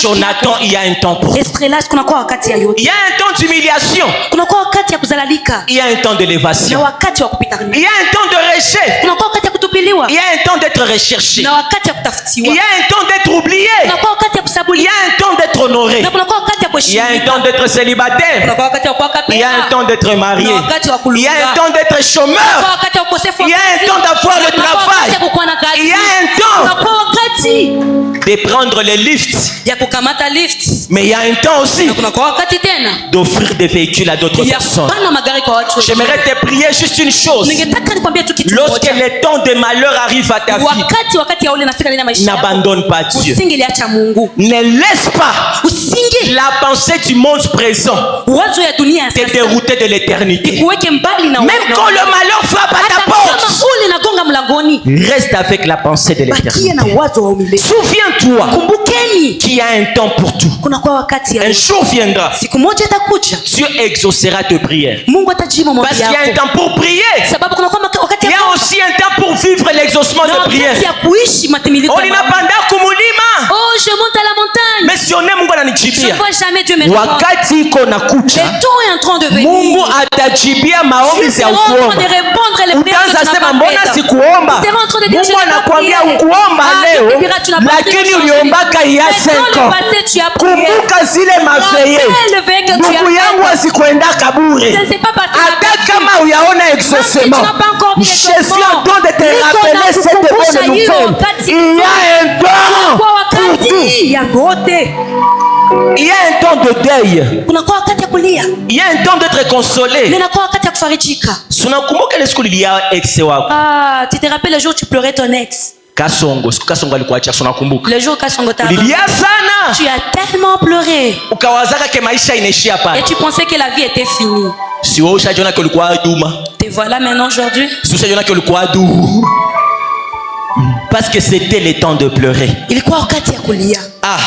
Jonathan, il y a un temps pour tout. Estrellas, kuna kwa wakati ya yote. Il y a un temps d'humiliation. Kuna kwa wakati ya kuzalalika. Il y a un temps d'élévation. Na wakati wa kupita. Il y a un temps de rejet. Kuna kwa wakati ya kutupiliwa. Il y a un temps d'être recherché. Na wakati ya kutafutiwa. Il y a un temps d'être oublié. Kuna kwa wakati ya kusabuliwa. Il y a un temps d'être honoré. Na kuna kwa wakati ya Il y kuheshimika. a un temps d'être célibataire. Kuna kwa wakati ya kuwa kapera. Il y a un temps d'être marié. Na wakati wa kulunga. Il y a un temps d'être chômeur. Kuna wakati ya ukosefu wa Il y a un temps d'avoir le travail. Il y a un Kuna temps kwa wakati de prendre les lifts. ya kukamata lift. Mais il y a un temps aussi Na kuna kwa wakati tena d'offrir des véhicules à d'autres ya personnes. kupanda magari kwa watu. J'aimerais te prier juste une chose. Ningetaka nikwambie tu kitu Lorsque moja. le temps de malheur arrive à ta vie, Wakati ya ule nafika ndani ya maisha yako. n'abandonne pas Dieu. Usingeliacha Mungu. Ne laisse pas Usinge la pensée du monde présent wazo ya dunia ya te sasa dérouter de l'éternité. ikuweke mbali na Même quand le malheur frappe à ta hata kama porte, ule nagonga mlangoni, reste avec la pensée de bakia l'éternité. na wazo wa umilele. Souviens-toi Kumbukeni qu'il y a un temps pour tout. kuna kwa wakati ya Un jour viendra, siku moja itakuja, Dieu exaucera tes prières. Mungu atajibu maombi Parce qu'il y a un yako, temps pour prier. sababu kuna kwa wakati Il y ya a aussi un temps pour vivre l'exaucement na de wakati prière. ya kuishi matimilizo On ya maombi. inapanda kumulima. Oh, je monte à la montagne. Mais sione Mungu Je ne ananijibia. vois jamais Dieu me répondre. Wakati iko Le nakucha, temps est en train de venir. Mungu atajibia maombi Je za serai en train de ukuomba. répondre les prières que Utaanza tu n'as sema pas mbona faites. sikuomba? Tu seras en train de dire, je Mungu n'ai pas anakuambia prié. ukuomba Ah, leo, tu diras, tu n'as pas lakini prié. uliombaka il y a Mais dans 5 le ans. passé, tu as prié. Kumbuka zile maveye. Rappelle le veille que tu as Ndugu yangu fait. asikwenda kabure. Ça ne s'est pas passé. Hata kama uyaona exaucement, tu n'as pas encore vu je suis exaucement. en train de te Niko rappeler na cette kukumbusha bonne hiyo nouvelle. wakati. Il y a un temps Kwa pour tout. wakati ya yote. Il y a un temps de deuil. Kuna kwa wakati ya kulia. Il y a un temps d'être consolé. Na kwa wakati ya kufarijika. Unakumbuka ile siku lilia ex wako Ah, tu te rappelles le jour où tu pleurais ton ex? Kasongo? Siku Kasongo alikuacha, unakumbuka? Le jour où Kasongo t'a Lilia sana. tu as tellement pleuré Ukawazaka ke maisha inaishia et pale. tu pensais que la vie était finie. Si wewe ushajiona ke ulikuwa duma. Te voilà maintenant aujourd'hui. Si ushajiona ke ulikuwa duu. Parce que c'était le temps de pleurer. Ilikuwa wakati ya kulia. Ah,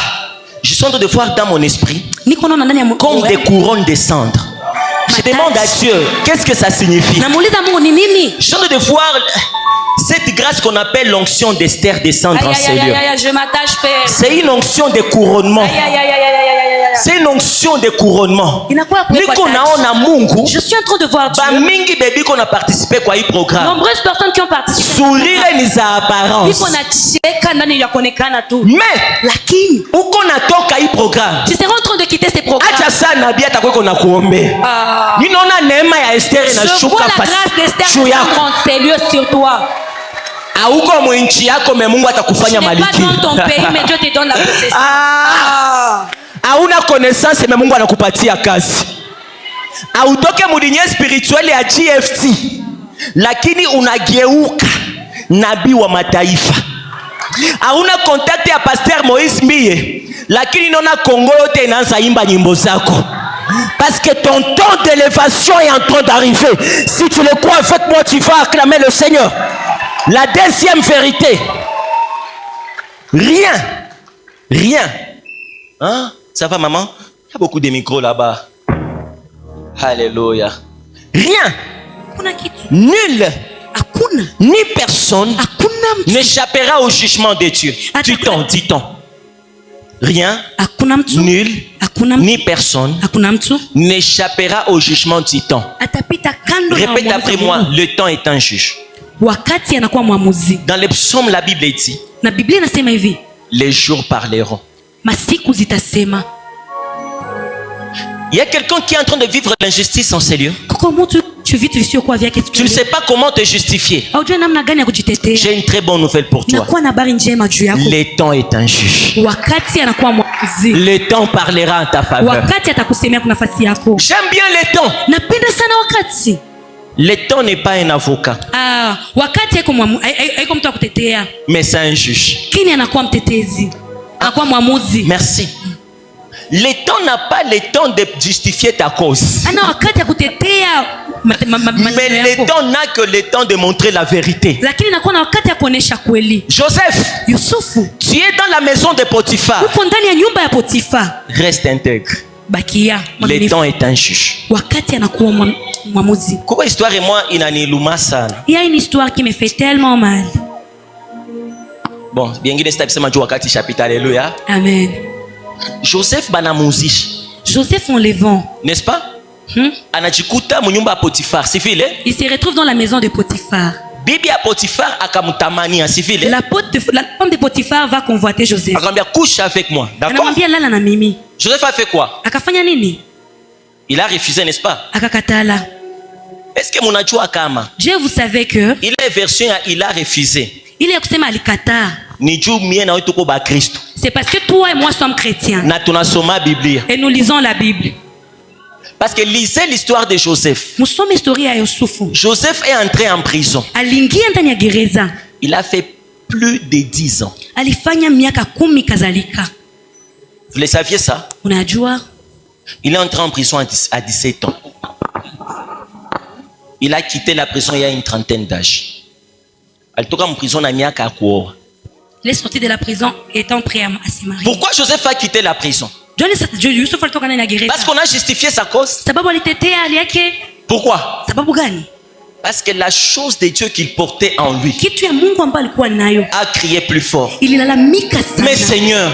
je suis en train de voir dans mon esprit Niko naona ndani ya comme des couronnes de cendres. Je demande à Dieu, qu'est-ce que ça signifie? Namuuliza Mungu ni nini? Je suis en train de voir cette grâce qu'on appelle l'onction d'Esther descendre en Aïe ces aïe lieux. aïe aïe, je m'attache Père. C'est une onction de couronnement. Aïe aïe aïe aïe aïe aïe aïe aïe. C'est une onction de couronnement. Inakuwa kwa Niko naona Mungu Je suis en train de voir Dieu. bamingi bebi qu'on a participé kwa hii programme. Nombreuses personnes qui ont participé. Sourire ni za apparence. Niko na cheka ndani ya kuonekana tu. Mais Lakini uko natoka hii programme. tu seras en train de quitter ces programmes. Acha sana bia atakuwa na kuombea. Ah. Ninaona neema ya Esther Je vois inashuka la grâce d'Esther juu yako. prendre ses lieux sur toi. Hauko mwinchi yako me Mungu Tu atakufanya n'es pas maliki. dans ton pays, mais Dieu te donne la possession. Ah. Hauna connaissance me Mungu anakupatia kazi. Hautoke mulinye spirituel ya GFT. Lakini unageuka nabii wa mataifa. Hauna contact ya Pasteur Moïse Mie. Lakini naona Kongo yote inaanza imba nyimbo zako. Parce que ton temps d'élévation est en train d'arriver. Si tu le crois avec moi, tu vas acclamer le Seigneur. La deuxième vérité. Rien. Hein? Ça va, maman? Il y a beaucoup de micros là-bas. Alléluia. Rien. Hakuna kitu. Nul. Hakuna. Ni personne Hakuna mtu. n'échappera au jugement de Dieu. Dit-on. Rien. Hakuna mtu. Nul. Hakuna mtu. Ni personne Hakuna mtu. n'échappera au jugement du temps. Atapita kando na Répète uamuzi après wa moi, Mungu. le temps est un juge. Wakati anakuwa mwamuzi. Dans les psaumes, la Bible dit, Na Biblia inasema hivi, les jours parleront. masiku zitasema. Il y a quelqu'un qui est en train de vivre l'injustice en ces lieux. Kuko mtu vitu visivyokuwa vyake. Tu ne sais pas comment te justifier. Haujui namna gani ya kujitetea. J'ai une très bonne nouvelle pour toi. Nakuwa na habari njema juu yako. Le temps est un juge. Wakati anakuwa mwamuzi. Le temps parlera en ta faveur. Wakati atakusemea kwa nafasi yako. J'aime bien le temps. Napenda sana wakati. Le temps n'est pas un avocat, Ah, wakati haiko mtu wa kutetea. mais c'est un juge. Kini anakuwa mtetezi. Anakuwa mwamuzi. Merci. Le temps n'a pas le temps de justifier ta cause. Ana wakati ya kutetea Mais le temps n'a que le temps de montrer la vérité. lakini nakuwa na wakati ya kuonesha kweli. Joseph, Yusufu, tu es dans la maison de Potiphar. upo ndani ya nyumba ya Potifa. Reste intègre. Bakia Le mwaminifu. temps est un juge. Wakati anakuwa mwamuzi. Pourquoi histoire et moi inaniluma sana? Il y a une histoire qui me fait tellement mal. Bon, biengine sitabisema juu wakati chapita. Alléluia. Amen. Joseph banamuzisha. Joseph en levant, N'est-ce pas? Anajikuta munyumba ya Potiphar, si vile? il se retrouve dans la maison de Potiphar. Bibi ya Potiphar akamtamania, si vile? La femme de Potiphar va convoiter Joseph. Akamwambia couche avec moi. D'accord? Anamwambia lala na mimi. Joseph a fait quoi? Akafanya nini? Il a refusé, n'est-ce pas? Akakatala. Est-ce que munajua kama Je, vous savez que ile version ya il a refusé ile ya kusema alikataa, ni juu mie na wewe tuko ba Kristo c'est parce que toi et moi sommes chrétiens na tunasoma Biblia. et nous lisons la Bible. Parce que lisez l'histoire de Joseph. Musome historia ya Yusufu. Joseph est entré en prison. Aliingia ndani ya gereza. Il a fait plus de 10 ans. Alifanya miaka 10 kadhalika. Vous le saviez ça? Unajua? Il est entré en prison à 17 ans. Il a quitté la prison il y a une trentaine d'âge. Alitoka en prison na miaka ya kuoa. Il est sorti de la prison étant prêt à se marier. Pourquoi Joseph a quitté la prison? Yusuf alitoka ndani ya gereza. Parce qu'on a justifié sa cause. Sababu alitetea hali yake. Pourquoi? Sababu gani? Parce que la chose de Dieu qu'il portait en lui Kitu ya Mungu ambayo alikuwa nayo a crié plus fort. ililalamika sana. Mais Seigneur,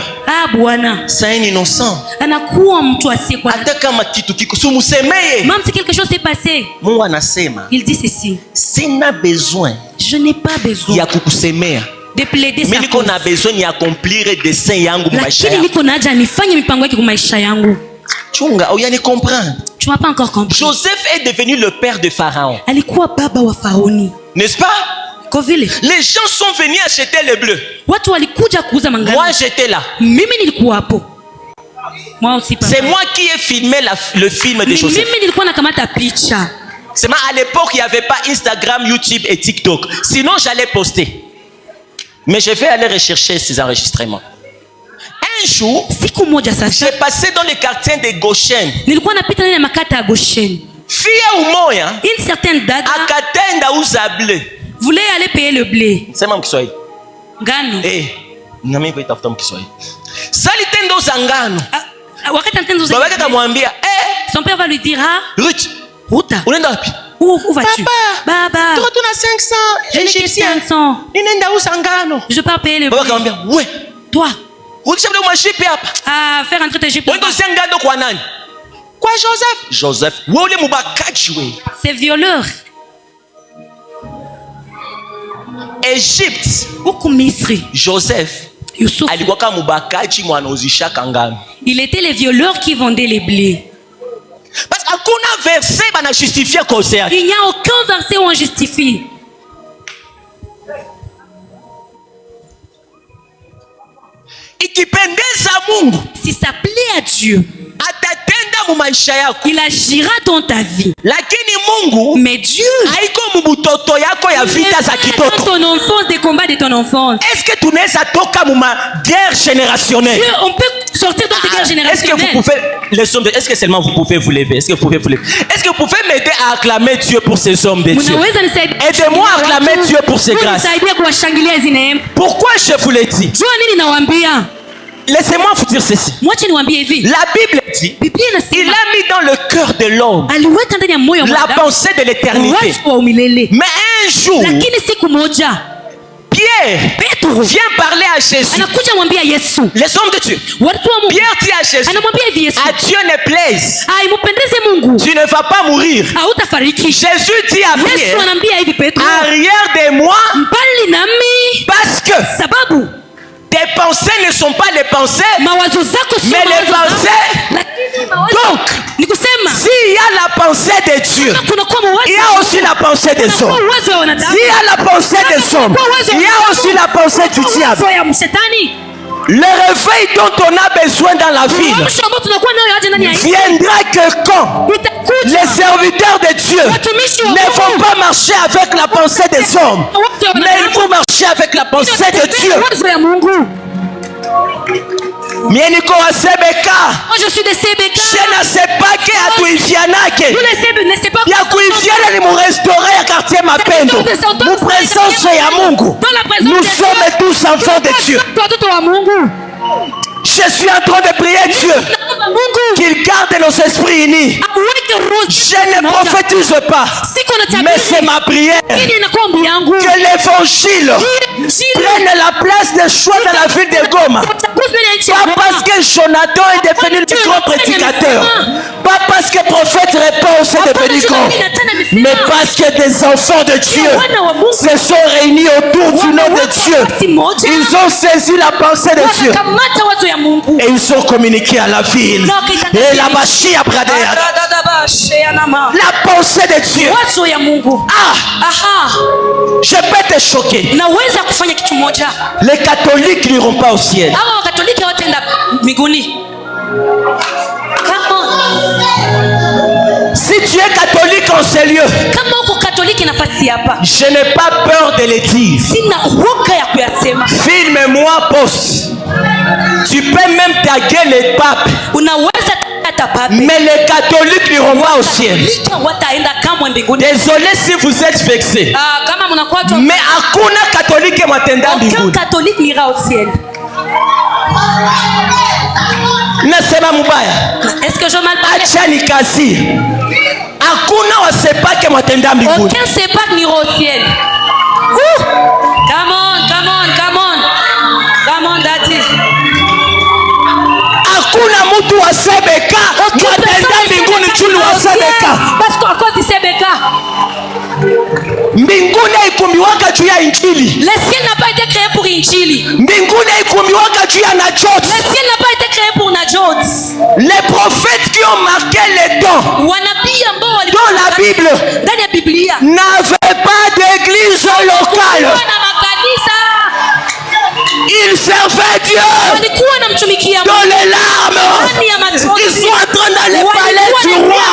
Bwana, c'est un innocent. anakuwa mtu asiyekuwa. Hata kama kitu kiko sumusemeye. Même si quelque chose s'est passé. Mungu anasema, Il dit ceci. sina besoin Je n'ai pas besoin ya kukusemea. de plaider sa Mais niko cause. na besoin ya accomplir dessein yangu maisha Lakini yangu. niko na haja nifanye mipango yake kwa maisha yangu. Chunga, uyani comprendre. Tu m'as pas encore compris. Joseph est devenu le père de Pharaon. Alikuwa baba wa Faraoni. N'est-ce pas? Kwa vile Les gens sont venus acheter les bleus. watu walikuja kuuza mangano. Moi j'étais là. Mimi nilikuwa hapo. Moi aussi papa. C'est moi qui ai filmé le film de Joseph. Mimi nilikuwa nakamata picha. C'est moi, à l'époque il n'y avait pas Instagram, YouTube et TikTok. Sinon j'allais poster. Mais je vais aller rechercher ces enregistrements. Un jour, Siku moja sasa j'ai passé dans le quartier de Goshen. nilikuwa napita ndani ya makata ya Goshen. Fille umoya Une certaine dada akatenda uza bleu. voulait aller payer le blé. Sema mkiswahili. Ngano. Nami kwa tafuta mkiswahili. Sali tendo za ngano. Wakati anatenda Baba yake akamwambia, son père va lui dire Ruth, Ruta, unaenda wapi? où vas-tu? Baba, Tuko tuna 500 je n'ai que Égyptiens. 500. Ninaenda uza ngano. Je pars payer le Baba blé. akamwambia, we, Toi, ukisha bado mwashipi hapa. faire entrer tes jupes. Wendo uza ngano kwa nani? Kwa Joseph. Joseph, wewe ule mubakaji wewe. C'est violeur. Egypte. Huku Misri, Joseph Yusuf, alikuwa kama mubakaji mwanauzisha ngano. il était les violeurs qui vendaient les blés. Parce que hakuna verset bana justifier cause yake. Il n'y a aucun verset où on justifie. Ikipendeza Mungu, Si ça plaît à Dieu, atatenda mu maisha yako. il agira dans ta vie. Lakini Mungu Mais Dieu, haiko mubutoto yako ya vita za dans kitoto. ton enfance, des combats de ton enfance. Est-ce que tunaweza toka mu ma guerre générationnelle? Dieu, on peut sortir dans tes guerres Est-ce que générationnelles. vous pouvez les hommes est-ce que seulement vous pouvez vous lever? Est-ce que vous pouvez vous lever? Est-ce que vous pouvez m'aider à acclamer Dieu pour ces hommes de Dieu? Munaweza nisaidia. Aidez-moi à acclamer Dieu pour ses grâces. Nisaidia kuwashangilia hizi neema. Pourquoi je vous l'ai dit? Jua nini nawaambia? Laissez-moi vous dire ceci. Mwache niwaambie hivi. La Bible dit, Biblia il inasema a mis dans le cœur de l'homme aliweka ndani ya moyo wa la mwanadamu pensée de l'éternité. watu wa umilele. Mais un jour, Lakini siku moja Pierre Petro vient parler à Jésus. anakuja mwambia Yesu. Les hommes de Dieu. Watu wa Mungu. Pierre dit à Jésus, Anamwambia hivi Yesu. à Dieu ne plaise, Impendeze Mungu. tu ne vas pas mourir. Hautafariki. Jésus dit à Yesu Pierre, anambia hivi Petro. arrière de moi, Mbali nami parce que sababu tes pensées ne sont pas les pensées, mawazo zako sio mais les mawazo zangu. pensées. Lakini mawazo Donc, ni kusema s'il y a la pensée de Dieu, kuna kwa mawazo il y a aussi la pensée des kuna hommes. mawazo ya wanadamu. S'il y a la pensée des hommes, il y a aussi la pensée du diable. Mawazo ya mshetani. Le réveil dont on a besoin dans la ville Uamsho ambao tunakuwa nayo aje ndani ya nchi. viendra que quand Itakuja. les serviteurs de Dieu ne vont pas marcher avec la pensée des hommes, mais ils vont marcher avec la pensée de Dieu. Mawazo ya Mungu. Mie niko wa Sebeka. Moi je suis de Sebeka. Je ne sais pas que atuifianake. Vous ne savez pas. Ya kuifiana ni mu restaurant ya quartier Mapendo. Mu présence ya Mungu. Nous sommes tous enfants de Dieu. Je suis en train de prier Dieu qu'il garde nos esprits unis. Je ne prophétise pas, mais c'est ma prière que l'évangile prenne la place des choix dans la ville de Goma. Pas parce que Jonathan est devenu le grand prédicateur, pas parce que prophète Réponse est devenu grand, mais parce que des enfants de Dieu se sont réunis autour du nom de Dieu. Ils ont saisi la pensée de Dieu et ils sont communiqués à la ville. Et la Bashia Bradea, la pensée de Dieu. Je peux te choquer. Les catholiques n'iront pas au ciel. Si tu es catholique en ces lieux, je n'ai pas peur de les dire. Filme-moi, poste. Tu peux même taguer les papes. Mais les catholiques n'iront pas au ciel. Désolé si vous êtes vexés. Mais hakuna catholique matenda mbinguni. Aucun catholique n'ira au ciel. Nasema mubaya. Est-ce que je mal parle? Acha nikasi. Hakuna wasepake matenda mbinguni. Aucun sepak n'ira au ciel. Come on, come on, come on. Come on, daddy. Hakuna mtu wa Sebeka matenda mbinguni chini wa Sebeka. Parce qu'à cause de Sebeka, mbinguni haikumbiwaka juu ya injili. Le ciel n'a pas été créé pour injili. Mbinguni haikumbiwaka juu ya najot. Le ciel n'a pas été créé pour najot. Les prophètes qui ont marqué les temps dans la Bible n'avaient pas d'église locale. Ils servaient Dieu dans les larmes. Ils sont en train d'aller parler du roi.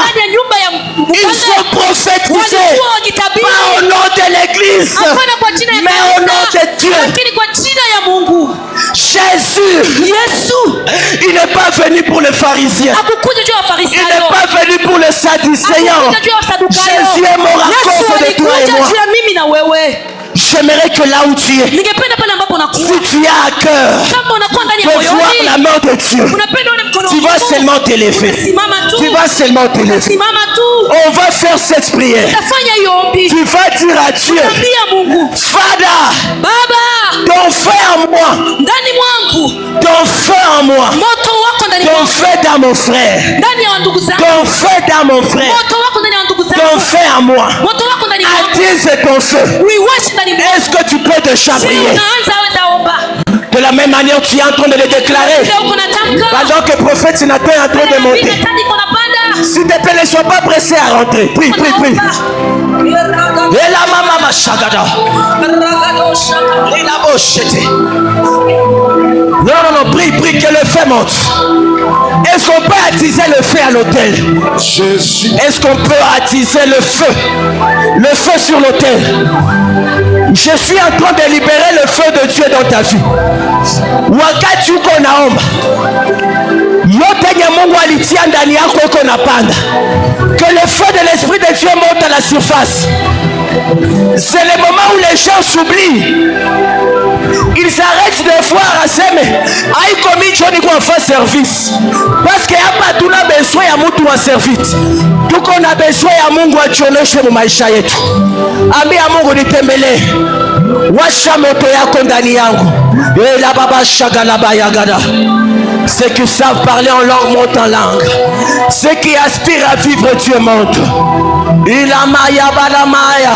Ils sont prophétisés pas au nom de l'église, mais au nom de Dieu. Jésus, il n'est pas venu pour les pharisiens. Il n'est pas venu pour les sadducéens. Jésus est mort à cause de toi et moi. J'aimerais que là où tu es, si tu as à cœur de voir la main de Dieu, tu vas seulement t'élever. Tu vas seulement t'élever. On va faire cette prière. Tu vas dire à Dieu, Fada, ton feu en moi, ton feu en moi, ton feu dans mon frère, ton feu dans mon frère, ton feu en moi, attise ton feu. Est-ce que tu peux te chabrier? De la même manière, tu es en train de le déclarer. Pendant que le prophète Nathan est en train de monter. S'il te plaît, ne sois pas pressé à rentrer. Prie, prie, prie. Et la maman chagada. Et la bochette. Non, non, non, prie, prie que le feu monte. Est-ce qu'on peut attiser le feu à l'autel? Est-ce qu'on peut attiser le feu sur l'autel? Je suis en train de libérer le feu de Dieu dans ta vie. Wakati uko naomba, yote nye Mungu alitia ndani yako uko napanda. Que le feu de l'Esprit de Dieu monte à la surface. C'est le moment où les gens s'oublient. Ils arrêtent de voir à seme. Aïe comme Johnny quoi faire service. Parce qu'il n'y a pas tout le besoin à Mungu à service. Tout qu'on a besoin à Mungu à Johnny chez Maisha yetu. Ami à Mungu nitembele. Washa moto yako ndani yangu. Et la baba shagala bayagada. Ceux qui savent parler en langue montent en langue. Ceux qui aspirent à vivre Dieu montent. Il a maya balamaya.